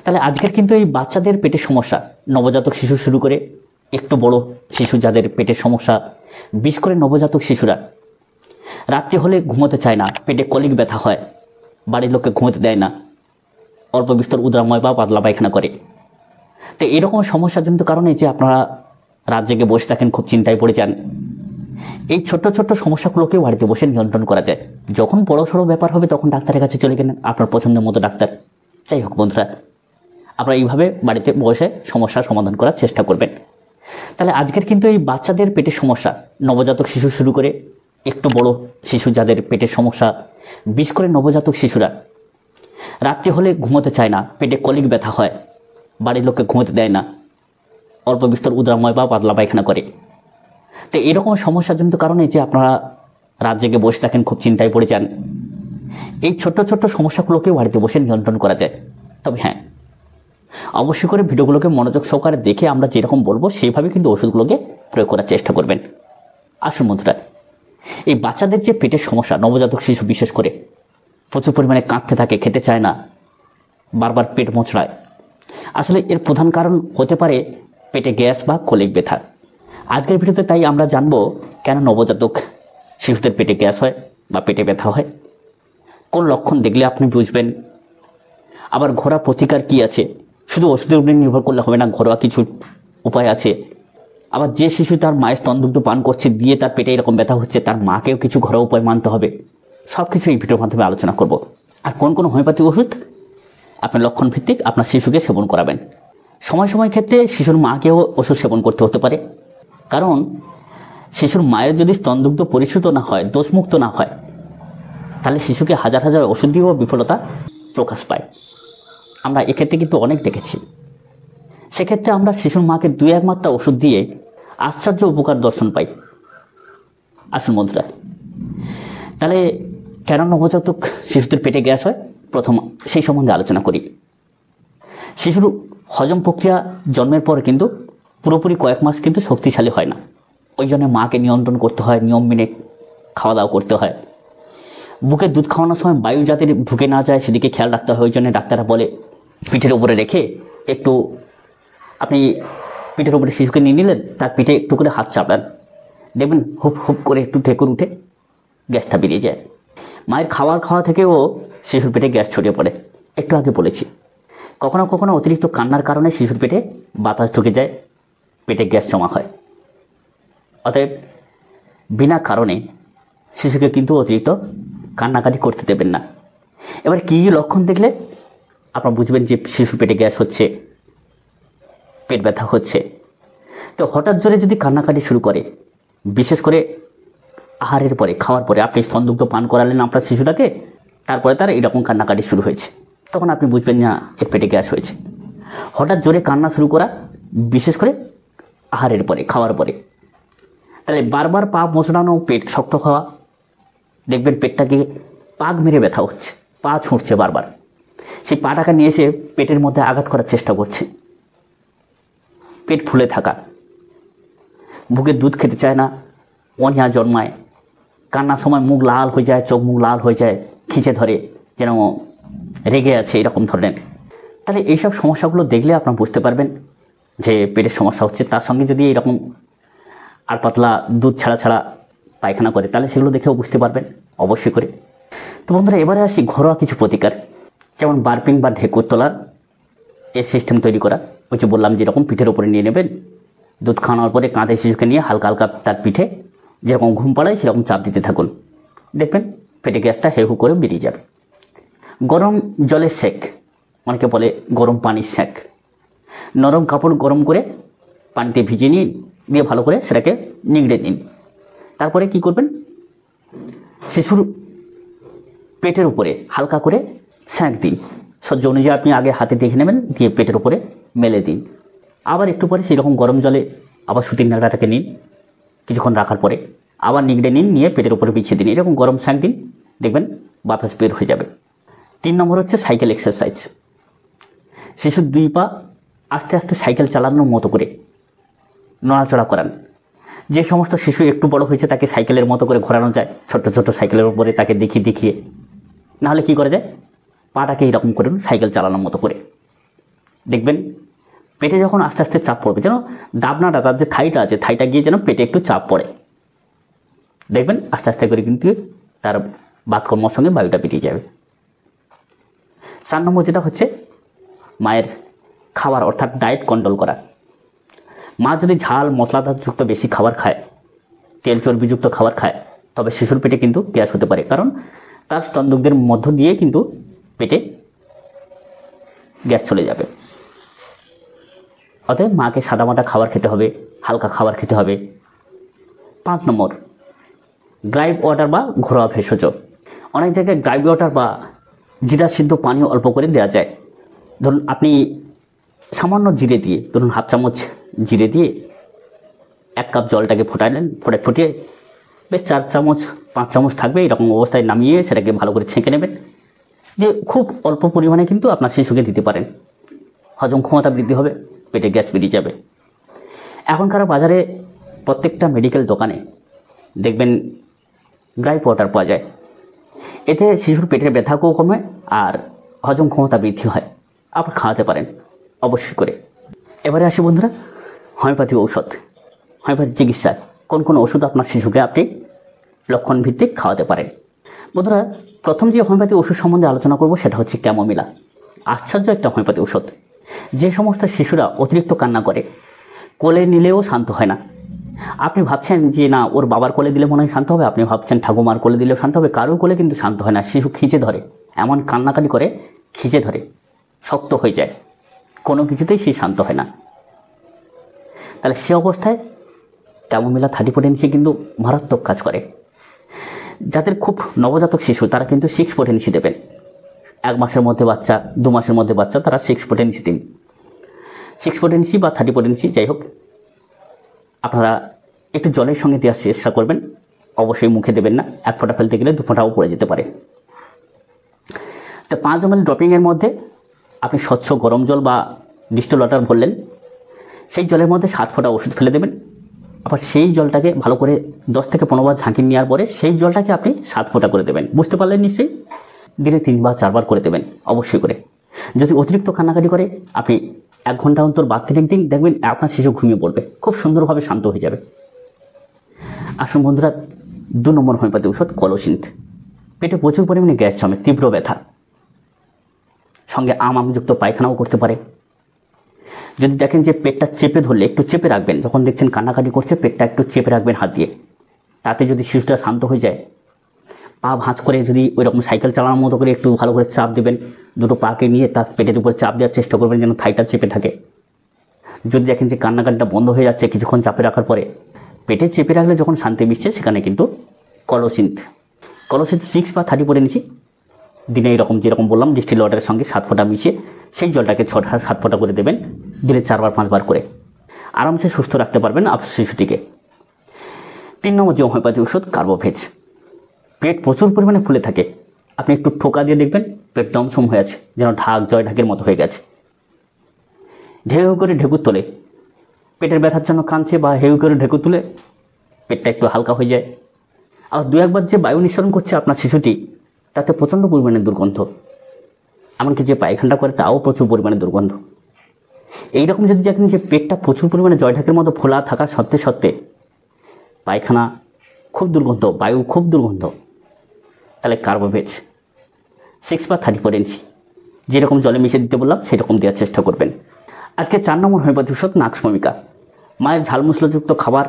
তাহলে আজকের কিন্তু এই বাচ্চাদের পেটের সমস্যা, নবজাতক শিশু শুরু করে একটু বড় শিশু যাদের পেটের সমস্যা, বিশেষ করে নবজাতক শিশুরা রাত্রি হলে ঘুমোতে চায় না, পেটে কলিক ব্যথা হয়, বাড়ির লোককে ঘুমোতে দেয় না, অল্প বিস্তর উদরাময় বা পাতলা পায়খানা করে। তো এরকম সমস্যাজনিত কারণে যে আপনারা রাত জেগে বসে থাকেন, খুব চিন্তায় পড়ে যান। এই ছোট্ট ছোট্ট সমস্যাগুলোকেও বাড়িতে বসে নিয়ন্ত্রণ করা যায়। যখন বড় সড়ো ব্যাপার হবে তখন ডাক্তারের কাছে চলে গেলেন, আপনার পছন্দের মতো ডাক্তার। যাই হোক বন্ধুরা, আপনারা এইভাবে বাড়িতে বসে সমস্যার সমাধান করার চেষ্টা করবেন। তাহলে আজকের কিন্তু এই বাচ্চাদের পেটের সমস্যা, নবজাতক শিশু শুরু করে একটু বড় শিশু যাদের পেটের সমস্যা, বিশেষ করে নবজাতক শিশুরা রাত্রি হলে ঘুমোতে চায় না, পেটে কলিক ব্যথা হয়, বাড়ির লোককে ঘুমোতে দেয় না, অল্প বিস্তর উদরাময় বা পাতলা পায়খানা করে। তো এরকম সমস্যাজনিত কারণে যে আপনারা রাত জেগে বসে থাকেন, খুব চিন্তায় পড়ে যান। এই ছোট্ট ছোট্ট সমস্যাগুলোকেও বাড়িতে বসে নিয়ন্ত্রণ করা যায়। তবে হ্যাঁ, অবশ্যই করে ভিডিওগুলোকে মনোযোগ সহকারে দেখে আমরা যেরকম বলবো সেইভাবে কিন্তু ওষুধগুলোকে প্রয়োগ করার চেষ্টা করবেন। আসুন বন্ধুরা, এই বাচ্চাদের যে পেটের সমস্যা, নবজাতক শিশু বিশেষ করে প্রচুর পরিমাণে কাঁদতে থাকে, খেতে চায় না, বারবার পেট মোচড়ায়, আসলে এর প্রধান কারণ হতে পারে পেটে গ্যাস বা কলিক ব্যথা। আজকের ভিডিওতে তাই আমরা জানবো কেন নবজাতক শিশুদের পেটে গ্যাস হয় বা পেটে ব্যথা হয়, কোন লক্ষণ দেখলে আপনি বুঝবেন, আবার ঘরোয়া প্রতিকার কী আছে। শুধু ওষুধের উপরে নির্ভর করলে হবে না, ঘরোয়া কিছু উপায় আছে। আবার যে শিশু তার মায়ের স্তনদুগ্ধ পান করছে দিয়ে তার পেটে এরকম ব্যথা হচ্ছে, তার মাকেও কিছু ঘরোয়া উপায় মানতে হবে। সব কিছু এই ভিডিওর মাধ্যমে আলোচনা করব। আর কোন কোন হোমিওপ্যাথিক ওষুধ আপনার লক্ষণ ভিত্তিক আপনার শিশুকে সেবন করাবেন। সময় সময় ক্ষেত্রে শিশুর মাকেও ওষুধ সেবন করতে হতে পারে, কারণ শিশুর মায়ের যদি স্তনদুগ্ধ পরিশুদ্ধ না হয়, দোষমুক্ত না হয়, তাহলে শিশুকে হাজার হাজার ওষুধ দিয়েও বিফলতা প্রকাশ পায়। আমরা এক্ষেত্রে কিন্তু অনেক দেখেছি। সেক্ষেত্রে আমরা শিশুর মাকে 2-1 মাত্রা ওষুধ দিয়ে আশ্চর্য উপকার দর্শন পাই। আসুন বন্ধুরা, তাহলে কেন নবজাতক শিশুদের পেটে গ্যাস হয় প্রথম সেই সম্বন্ধে আলোচনা করি। শিশুর হজম প্রক্রিয়া জন্মের পর কিন্তু পুরোপুরি কয়েক মাস কিন্তু শক্তিশালী হয় না। ওই জন্য মাকে নিয়ন্ত্রণ করতে হয়, নিয়ম মেনে খাওয়া দাওয়া করতে হয়। বুকে দুধ খাওয়ানোর সময় বায়ু যাতে ঢুকে না যায় সেদিকে খেয়াল রাখতে হয়। ওই জন্য ডাক্তাররা বলে পিঠের উপরে রেখে একটু আপনি পিঠের উপরে শিশুকে নিয়ে নিলেন, তার পিঠে একটু করে হাত চাপলেন, দেখবেন হুপ হুপ করে একটু ঢেকুর উঠে গ্যাসটা বেরিয়ে যায়। মায়ের খাওয়া থেকেও শিশুর পেটে গ্যাস ছড়িয়ে পড়ে। একটু আগে বলেছি, কখনো কখনো অতিরিক্ত কান্নার কারণে শিশুর পেটে বাতাস ঢুকে যায়, পেটে গ্যাস জমা হয়। অতএব বিনা কারণে শিশুকে কিন্তু অতিরিক্ত কান্নাকাটি করতে দেবেন না। এবার কী লক্ষণ দেখলে আপনারা বুঝবেন যে শিশুর পেটে গ্যাস হচ্ছে, পেট ব্যথা হচ্ছে। তো হঠাৎ জোরে যদি কান্নাকাটি শুরু করে, বিশেষ করে আহারের পরে, খাওয়ার পরে আপনি স্তনদুগ্ধ পান করালেন আপনার শিশুটাকে, তারপরে তার এরকম কান্নাকাটি শুরু হয়েছে, তখন আপনি বুঝবেন না এর পেটে গ্যাস হয়েছে। হঠাৎ জোরে কান্না শুরু করা, বিশেষ করে আহারের পরে, খাওয়ার পরে। তাহলে বারবার পা মোচড়ানো, পেট শক্ত হওয়া, দেখবেন পেটটাকে পাক মেরে ব্যথা হচ্ছে, পা ছুঁড়ছে বারবার, সেই পাটাকে নিয়ে এসে পেটের মধ্যে আঘাত করার চেষ্টা করছে। পেট ফুলে থাকা, বুকে দুধ খেতে চায় না, অনীহা জন্মায়, কান্নার সময় মুখ লাল হয়ে যায়, চোখ মুখ লাল হয়ে যায়, খিঁচে ধরে যেন রেগে আছে, এরকম ধরনের। তাহলে এইসব সমস্যাগুলো দেখলে আপনারা বুঝতে পারবেন যে পেটের সমস্যা হচ্ছে। তার সঙ্গে যদি এরকম আর পাতলা দুধ ছাড়া ছাড়া পায়খানা করে, তাহলে সেগুলো দেখেও বুঝতে পারবেন অবশ্যই করে। তো বন্ধুরা, এবারে আসি ঘরোয়া কিছু প্রতিকার, যেমন বার্পিং বা ঢেকুর তোলার এর সিস্টেম তৈরি করা। ওই যে বললাম, যেরকম পিঠের ওপরে নিয়ে নেবেন, দুধ খাওয়ানোর পরে কাঁধে শিশুকে নিয়ে হালকা হালকা তার পিঠে যেরকম ঘুম পাড়ায় সেরকম চাপ দিতে থাকুন, দেখবেন পেটে গ্যাসটা হেহু করে বেরিয়ে যাবে। গরম জলের সেক, অনেকে বলে গরম পানির সেক, নরম কাপড় গরম করে পানিতে ভিজিয়ে নিয়ে দিয়ে ভালো করে সেটাকে নিংড়ে দিন। তারপরে কি করবেন, শিশুর পেটের উপরে হালকা করে সেঁক দিন। সহ্য অনুযায়ী আপনি আগে হাতে দেখে নেবেন, দিয়ে পেটের উপরে মেলে দিন। আবার একটু পরে সেই রকম গরম জলে আবার সুতির নাড়াটাকে নিন, কিছুক্ষণ রাখার পরে আবার নিংড়ে নিন, নিয়ে পেটের উপরে বিছিয়ে দিন। এরকম গরম সেঁক দিন, দেখবেন বাতাস বের হয়ে যাবে। 3 নম্বর হচ্ছে সাইকেল এক্সারসাইজ। শিশুর 2 পা আস্তে আস্তে সাইকেল চালানোর মতো করে নড়াচড়া করান। যে সমস্ত শিশু একটু বড় হয়েছে তাকে সাইকেলের মতো করে ঘোরানো যায়, ছোট্ট ছোট্ট সাইকেলের উপরে তাকে দেখিয়ে। নাহলে কি করা যায়, পাটাকে এইরকম করুন সাইকেল চালানোর মতো করে। দেখবেন পেটে যখন আস্তে আস্তে চাপ পড়বে, যেন দাবনাটা, তার যে থাইটা আছে, থাইটা গিয়ে যেন পেটে একটু চাপ পড়ে, দেখবেন আস্তে আস্তে করে কিন্তু তার বাতকর্মর সঙ্গে বায়ুটা বেরিয়ে যাবে। 4 নম্বর যেটা হচ্ছে মায়ের খাবার অর্থাৎ ডায়েট কন্ট্রোল করা। মা যদি ঝাল মশলাদারযুক্ত বেশি খাবার খায়, তেল চর্বিযুক্ত খাবার খায়, তবে শিশুর পেটে কিন্তু গ্যাস হতে পারে, কারণ তার স্তনদুগ্ধের মধ্য দিয়ে কিন্তু পেটে গ্যাস চলে যাবে। অতএব মাকে সাদামাটা খাবার খেতে হবে, হালকা খাবার খেতে হবে। 5 নম্বর গ্রাইপ ওয়াটার বা ঘরোয়া ভেষজ। অনেক জায়গায় গ্রাইপ ওয়াটার বা জিরা সিদ্ধ পানীয় অল্প করে দেওয়া যায়। ধরুন আপনি সামান্য জিরে দিয়ে, ধরুন হাফ চামচ জিরে দিয়ে 1 কাপ জলটাকে ফোটালেন, ফুটিয়ে বেশ 4 চামচ 5 চামচ থাকবে, এরকম অবস্থায় নামিয়ে সেটাকে ভালো করে ছেঁকে নেবেন, দিয়ে খুব অল্প পরিমাণে কিন্তু আপনার শিশুকে দিতে পারেন। হজম ক্ষমতা বৃদ্ধি হবে, পেটে গ্যাস বেরিয়ে যাবে। এখনকার বাজারে প্রত্যেকটা মেডিকেল দোকানে দেখবেন গ্রাইপ ওয়াটার পাওয়া যায়। এতে শিশুর পেটের ব্যথাকেও কমে আর হজম ক্ষমতা বৃদ্ধি হয়। আপনি খাওয়াতে পারেন অবশ্যই করে। এবারে আসি বন্ধুরা হোমিওপ্যাথি ঔষধ। হোমিওপ্যাথি চিকিৎসায় কোন কোন ওষুধ আপনার শিশুকে আপনি লক্ষণ ভিত্তিক খাওয়াতে পারেন। বন্ধুরা প্রথম যে হোমিওপ্যাথি ওষুধ সম্বন্ধে আলোচনা করব সেটা হচ্ছে ক্যামোমিলা। আশ্চর্য একটা হোমিওপ্যাথি ওষুধ। যে সমস্ত শিশুরা অতিরিক্ত কান্না করে, কোলে নিলেও শান্ত হয় না, আপনি ভাবছেন যে না ওর বাবার কোলে দিলে মনে হয় শান্ত হবে, আপনি ভাবছেন ঠাকুমার কোলে দিলেও শান্ত হবে, কারোর কোলে কিন্তু শান্ত হয় না। শিশু খিঁচে ধরে, এমন কান্নাকাটি করে খিঁচে ধরে, শক্ত হয়ে যায়, কোনো কিছুতেই সে শান্ত হয় না। তাহলে সে অবস্থায় ক্যামোমিলা 30 পোটেন্সি কিন্তু মারাত্মক কাজ করে। যাদের খুব নবজাতক শিশু তারা কিন্তু 6 পোটেন্সি দেবেন। 1 মাসের মধ্যে বাচ্চা, 2 মাসের মধ্যে বাচ্চা, তারা 6 পোটেন্সি দিন। 6 পোটেন্সি বা 30 পোটেন্সি যাই হোক, আপনারা একটু জলের সঙ্গে দেওয়ার চেষ্টা করবেন। অবশ্যই মুখে দেবেন না, 1 ফোঁটা ফেলতে গেলে 2 ফোঁটাও পড়ে যেতে পারে। তো 5 ml ড্রপিংয়ের মধ্যে আপনি স্বচ্ছ গরম জল বা ডিস্টিল ওয়াটার ভরলেন, সেই জলের মধ্যে 7 ফোঁটা ওষুধ ফেলে দেবেন। আবার সেই জলটাকে ভালো করে 10 থেকে 15 বার ঝাঁকি নেওয়ার পরে সেই জলটাকে আপনি 7 ফোঁটা করে দেবেন। বুঝতে পারলেন নিশ্চয়ই? দিনে 3 বা 4 বার করে দেবেন অবশ্যই করে। যদি অতিরিক্ত কান্নাকাটি করে আপনি 1 ঘন্টা অন্তর বাদ থেকে দিন, দেখবেন আপনার শিশু ঘুমিয়ে পড়বে, খুব সুন্দরভাবে শান্ত হয়ে যাবে। আসুন বন্ধুরা 2 নম্বর হোমিওপ্যাথি ওষুধ কলোসিন্থ। পেটে প্রচুর পরিমাণে গ্যাস জমে, তীব্র ব্যথা, সঙ্গে আমযুক্ত পায়খানাও করতে পারে। যদি দেখেন যে পেটটা চেপে ধরলে, একটু চেপে রাখবেন, যখন দেখছেন কান্নাকাটি করছে পেটটা একটু চেপে রাখবেন হাত দিয়ে, তাতে যদি শিশুটা শান্ত হয়ে যায়। পা ভাঁজ করে যদি ওই রকম সাইকেল চালানোর মতো করে একটু ভালো করে চাপ দেবেন, দুটো পাকে নিয়ে তার পেটের উপর চাপ দেওয়ার চেষ্টা করবেন যেন থাইটা চেপে থাকে। যদি দেখেন যে কান্নাকাটিটা বন্ধ হয়ে যাচ্ছে কিছুক্ষণ চাপে রাখার পরে, পেটে চেপে রাখলে যখন শান্তি মিশছে, সেখানে কিন্তু কলোসিন্থ 6 বা 30 পোটেন্সি দিনে এরকম যেরকম বললাম ডিস্টিল ওয়াটারের সঙ্গে 7 ফোঁটা মিশিয়ে সেই জলটাকে 6-7 ফোঁটা করে দেবেন, দিনে 4 বার 5 বার করে। আরামসে সুস্থ রাখতে পারবেন আপনার শিশুটিকে। 3 নম্বর যে হোমিওপ্যাথি ওষুধ কার্বোভেজ। পেট প্রচুর পরিমাণে ফুলে থাকে, আপনি একটু ঠোকা দিয়ে দেখবেন পেট দমসম হয়ে আছে, যেন জয় ঢাকের মতো হয়ে গেছে। ঢেউ করে ঢেকুর তোলে, পেটের ব্যথার জন্য কাঁদছে বা হেউ করে ঢেকুর তুলে পেটটা একটু হালকা হয়ে যায়। আর 2-1 বার যে বায়ু নিঃসরণ করছে আপনার শিশুটি, তাতে প্রচণ্ড পরিমাণে দুর্গন্ধ, এমনকি যে পায়খানাটা করে তাও প্রচুর পরিমাণে দুর্গন্ধ। এইরকম যদি দেখেন যে পেটটা প্রচুর পরিমাণে জয় ঢাকের মতো ফোলা থাকা সত্ত্বে সত্ত্বে পায়খানা খুব দুর্গন্ধ, বায়ু খুব দুর্গন্ধ, তাহলে কার্বোভেজ 6 বা 30 পোটেন্সি যেরকম জলে মিশিয়ে দিতে বললাম সেরকম দেওয়ার চেষ্টা করবেন। আজকে 4 নম্বর হোমিওপ্যাথি ওষুধ নাক্সভূমিকা। মায়ের ঝালমশলাযুক্ত খাবার,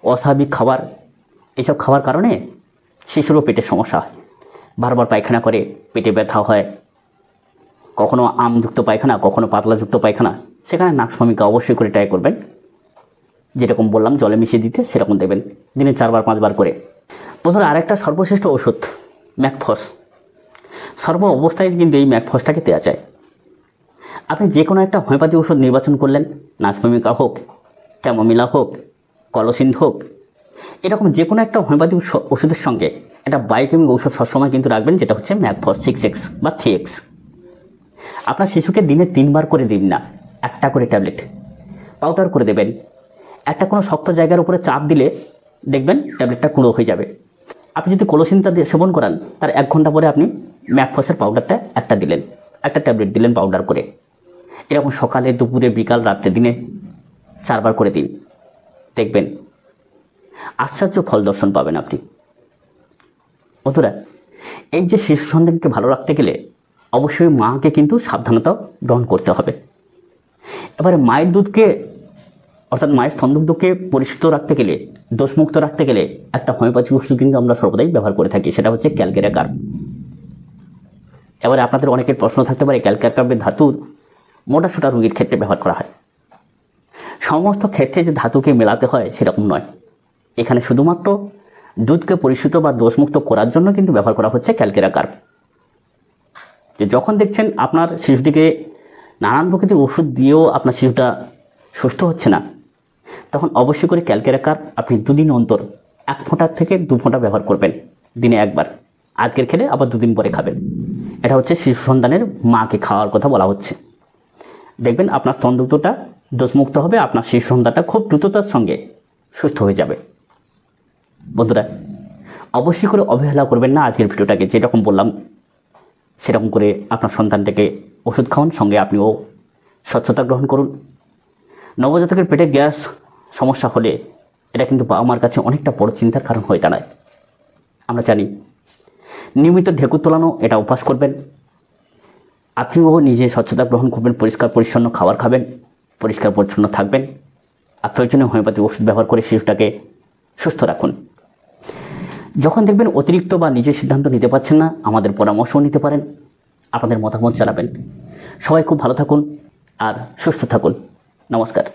অস্বাভাবিক খাবার, এইসব খাওয়ার কারণে শিশুরও পেটের সমস্যা হয়, বারবার পায়খানা করে, পেটে ব্যথা হয়, কখনো আমযুক্ত পায়খানা, কখনো পাতলাযুক্ত পায়খানা। সেখানে নাক্সভূমিকা অবশ্যই করে ট্রাই করবেন, যেরকম বললাম জলে মিশিয়ে দিতে সেরকম দেবেন, দিনে 4 বার 5 বার করে। প্রথমে আরেকটা সর্বশ্রেষ্ঠ ওষুধ ম্যাকফস। সর্ব অবস্থায় কিন্তু এই ম্যাকফসটাকে দেওয়া যায়। আপনি যে কোনো একটা হোমিওপ্যাথি ওষুধ নির্বাচন করলেন, নাক্সভূমিকা হোক, ক্যামোমিলা হোক, কলোসিন্থ হোক, এরকম যে কোনো একটা হোমিওপ্যাথি ওষুধের সঙ্গে একটা বায়োকেমিক ঔষধ সবসময় কিন্তু রাখবেন, যেটা হচ্ছে ম্যাকফস 6x বা 3x। আপনার শিশুকে দিনে 3 বার করে দিন না, একটা করে ট্যাবলেট পাউডার করে দেবেন। একটা কোনো শক্ত জায়গার উপরে চাপ দিলে দেখবেন ট্যাবলেটটা কুঁড়ো হয়ে যাবে। আপনি যদি কলোসিনটা দিয়ে সেবন করান, তার 1 ঘন্টা পরে আপনি ম্যাকফসের পাউডারটা একটা দিলেন, একটা ট্যাবলেট দিলেন পাউডার করে। এরকম সকালে, দুপুরে, বিকাল, রাত্রে, দিনে 4 বার করে দিন। দেখবেন আশ্চর্য ফল দর্শন পাবেন আপনি। বন্ধুরা, এই যে শিশু সন্তানকে ভালো রাখতে গেলে অবশ্যই মাকে কিন্তু সাবধানতা গ্রহণ করতে হবে। এবারে মায়ের দুধকে, অর্থাৎ মায়ের স্তনদুগ্ধকে পরিশুদ্ধ রাখতে গেলে, দোষমুক্ত রাখতে গেলে একটা হোমিওপ্যাথি ওষুধ কিন্তু আমরা সর্বদাই ব্যবহার করে থাকি, সেটা হচ্ছে ক্যালকেরিয়া কার্ব। এবারে আপনাদের অনেকের প্রশ্ন থাকতে পারে, ক্যালকেরিয়া কার্বের ধাতু মোটাসোটা রোগীর ক্ষেত্রে ব্যবহার করা হয়। সমস্ত ক্ষেত্রে যে ধাতুকে মেলাতে হয় সেরকম নয়। এখানে শুধুমাত্র দুধকে পরিশুদ্ধ বা দোষমুক্ত করার জন্য কিন্তু ব্যবহার করা হচ্ছে ক্যালকেরিয়া কার্ব। যে যখন দেখছেন আপনার শিশুটিকে নানান প্রকৃতির ওষুধ দিয়েও আপনার শিশুটা সুস্থ হচ্ছে না, তখন অবশ্যই করে ক্যালকেরিয়া কার্ব আপনি 2 দিন অন্তর 1 ফোঁটা থেকে 2 ফোঁটা ব্যবহার করবেন, দিনে 1 বার। আজকের খেলে আবার 2 দিন পরে খাবেন। এটা হচ্ছে শিশু সন্তানের মাকে খাওয়ার কথা বলা হচ্ছে। দেখবেন আপনার স্তনদুগ্ধটা দোষমুক্ত হবে, আপনার শিশু সন্তানটা খুব দ্রুততার সঙ্গে সুস্থ হয়ে যাবে। বন্ধুরা, অবশ্যই করে অবহেলা করবেন না আজকের ভিডিওটাকে। যেরকম বললাম সেরকম করে আপনার সন্তানটাকে ওষুধ খাওয়ান, সঙ্গে আপনিও স্বচ্ছতা গ্রহণ করুন। নবজাতকের পেটে গ্যাস সমস্যা হলে এটা কিন্তু বাবা মার কাছে অনেকটা বড় চিন্তার কারণ হয়ে দাঁড়ায়। আমরা জানি নিয়মিত ঢেকুর তোলানো এটা অভ্যাস করবেন। আপনিও নিজে স্বচ্ছতা গ্রহণ করবেন, পরিষ্কার পরিচ্ছন্ন খাবার খাবেন, পরিষ্কার পরিচ্ছন্ন থাকবেন, আর প্রয়োজনীয় হোমিওপ্যাথি ওষুধ ব্যবহার করে শিশুটাকে সুস্থ রাখুন। যখন দেখবেন অতিরিক্ত বা নিজের সিদ্ধান্ত নিতে পারছেন না, আমাদের পরামর্শও নিতে পারেন, আপনাদের মতামত জানাবেন। সবাই খুব ভালো থাকুন আর সুস্থ থাকুন। নমস্কার।